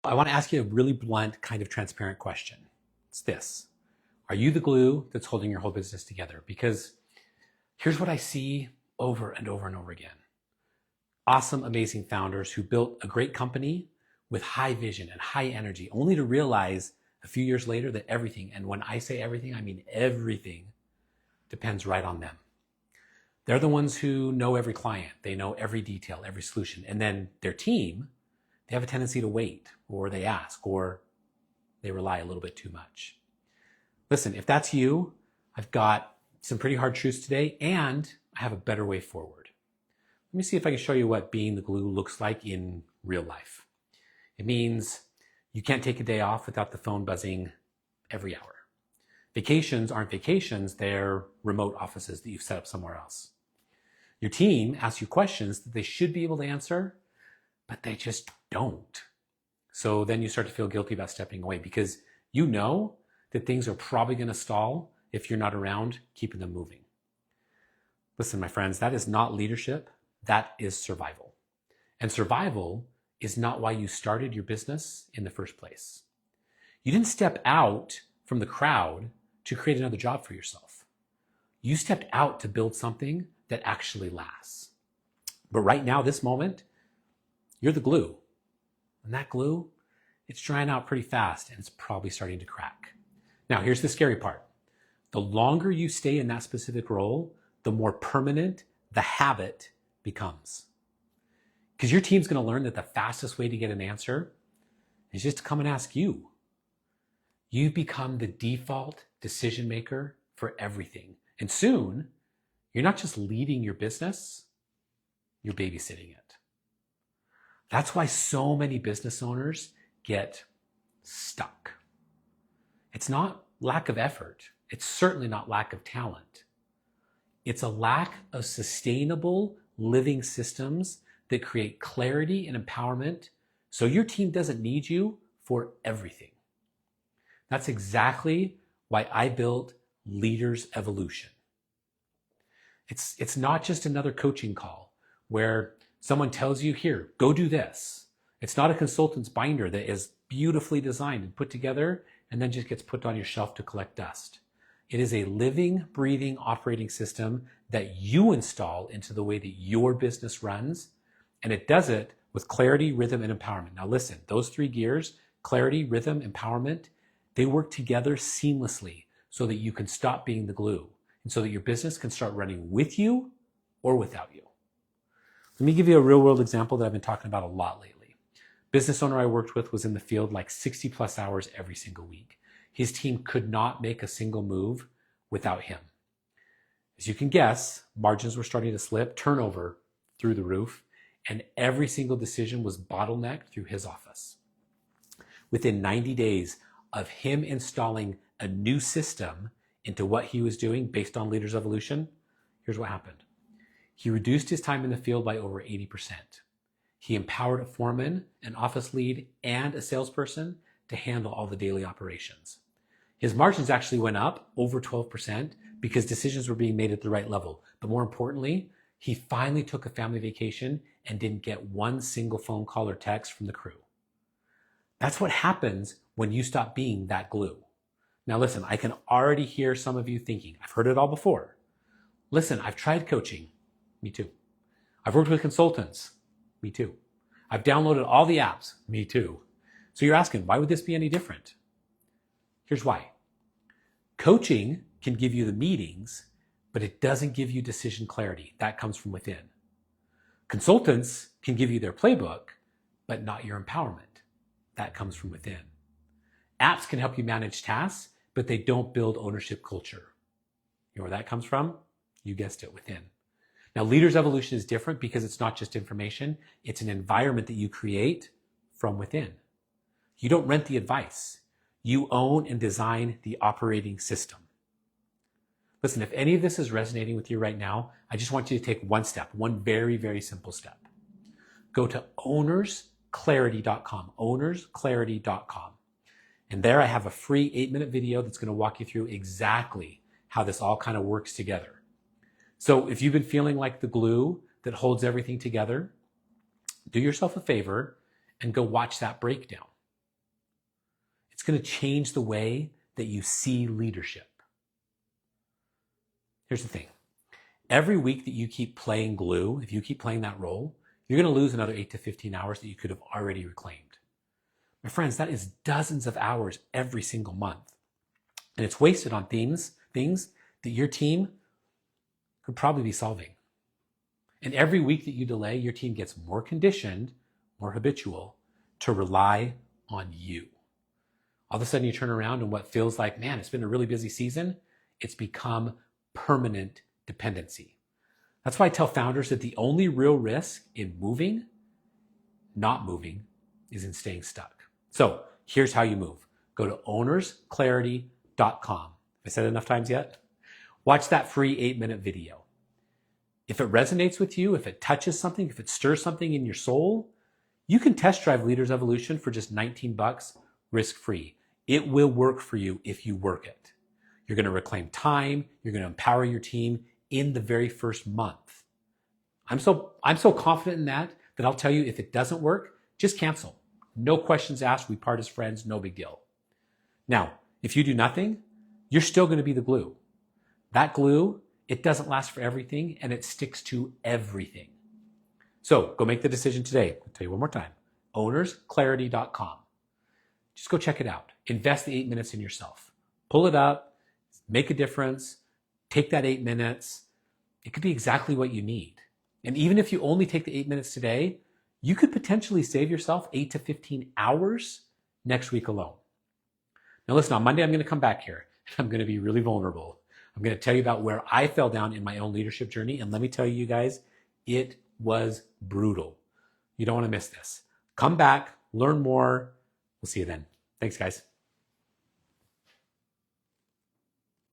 I want to ask you a really blunt, kind of transparent question. It's this. Are you the glue that's holding your whole business together? Because here's what I see over and over and over again. Awesome, amazing founders who built a great company with high vision and high energy, only to realize a few years later that everything, and when I say everything, I mean everything, depends right on them. They're the ones who know every client. They know every detail, every solution. And then their team, they have a tendency to wait, or they ask, or they rely a little bit too much. Listen, if that's you, I've got some pretty hard truths today, and I have a better way forward. Let me see if I can show you what being the glue looks like in real life. It means you can't take a day off without the phone buzzing every hour. Vacations aren't vacations, they're remote offices that you've set up somewhere else. Your team asks you questions that they should be able to answer, but they just don't. So then you start to feel guilty about stepping away because you know that things are probably going to stall if you're not around keeping them moving. Listen, my friends, that is not leadership. That is survival. And survival is not why you started your business in the first place. You didn't step out from the crowd to create another job for yourself. You stepped out to build something that actually lasts. But right now, this moment, you're the glue. And that glue, it's drying out pretty fast and it's probably starting to crack. Now, here's the scary part. The longer you stay in that specific role, the more permanent the habit becomes. Because your team's going to learn that the fastest way to get an answer is just to come and ask you. You've become the default decision maker for everything. And soon, you're not just leading your business, you're babysitting it. That's why so many business owners get stuck. It's not lack of effort. It's certainly not lack of talent. It's a lack of sustainable living systems that create clarity and empowerment so your team doesn't need you for everything. That's exactly why I built Leaders Evolution. It's not just another coaching call where someone tells you, here, go do this. It's not a consultant's binder that is beautifully designed and put together and then just gets put on your shelf to collect dust. It is a living, breathing operating system that you install into the way that your business runs, and it does it with clarity, rhythm, and empowerment. Now listen, those three gears, clarity, rhythm, empowerment, they work together seamlessly so that you can stop being the glue and so that your business can start running with you or without you. Let me give you a real world example that I've been talking about a lot lately. Business owner I worked with was in the field like 60 plus hours every single week. His team could not make a single move without him. As you can guess, margins were starting to slip, turnover through the roof, and every single decision was bottlenecked through his office. Within 90 days of him installing a new system into what he was doing based on Leaders Evolution, here's what happened. He reduced his time in the field by over 80%. He empowered a foreman, an office lead, and a salesperson to handle all the daily operations. His margins actually went up over 12% because decisions were being made at the right level. But more importantly, he finally took a family vacation and didn't get one single phone call or text from the crew. That's what happens when you stop being that glue. Now listen, I can already hear some of you thinking, I've heard it all before. Listen, I've tried coaching. Me too. I've worked with consultants. Me too. I've downloaded all the apps. Me too. So you're asking, why would this be any different? Here's why. Coaching can give you the meetings, but it doesn't give you decision clarity. That comes from within. Consultants can give you their playbook, but not your empowerment. That comes from within. Apps can help you manage tasks, but they don't build ownership culture. You know where that comes from? You guessed it, within. Now, Leaders Evolution is different because it's not just information. It's an environment that you create from within. You don't rent the advice. You own and design the operating system. Listen, if any of this is resonating with you right now, I just want you to take one step, one very, very simple step. Go to ownersclarity.com, ownersclarity.com. And there I have a free 8-minute video that's going to walk you through exactly how this all kind of works together. So if you've been feeling like the glue that holds everything together, do yourself a favor and go watch that breakdown. going to change the way that you see leadership. Here's the thing. Every week that you keep playing glue, if you keep playing that role, you're going to lose another 8 to 15 hours that you could have already reclaimed. My friends, that is dozens of hours every single month. And it's wasted on things that your team could probably be solving. And every week that you delay, your team gets more conditioned, more habitual to rely on you. All of a sudden you turn around and what feels like, man, it's been a really busy season, it's become permanent dependency. That's why I tell founders that the only real risk in moving, not moving, is in staying stuck. So here's how you move. Go to ownersclarity.com. I said it enough times yet? Watch that free 8-minute video. If it resonates with you, if it touches something, if it stirs something in your soul, you can test drive Leaders Evolution for just $19 risk-free. It will work for you if you work it. You're going to reclaim time. You're going to empower your team in the very first month. I'm so confident in that I'll tell you if it doesn't work, just cancel. No questions asked. We part as friends. No big deal. Now, if you do nothing, you're still going to be the glue. That glue, it doesn't last for everything and it sticks to everything. So go make the decision today. I'll tell you one more time. ownersclarity.com. Just go check it out. Invest the 8 minutes in yourself. Pull it up, make a difference, take that 8 minutes. It could be exactly what you need. And even if you only take the 8 minutes today, you could potentially save yourself 8 to 15 hours next week alone. Now listen, on Monday, I'm going to come back here. I'm going to be really vulnerable. I'm going to tell you about where I fell down in my own leadership journey. And let me tell you guys, it was brutal. You don't want to miss this. Come back, learn more. We'll see you then. Thanks, guys.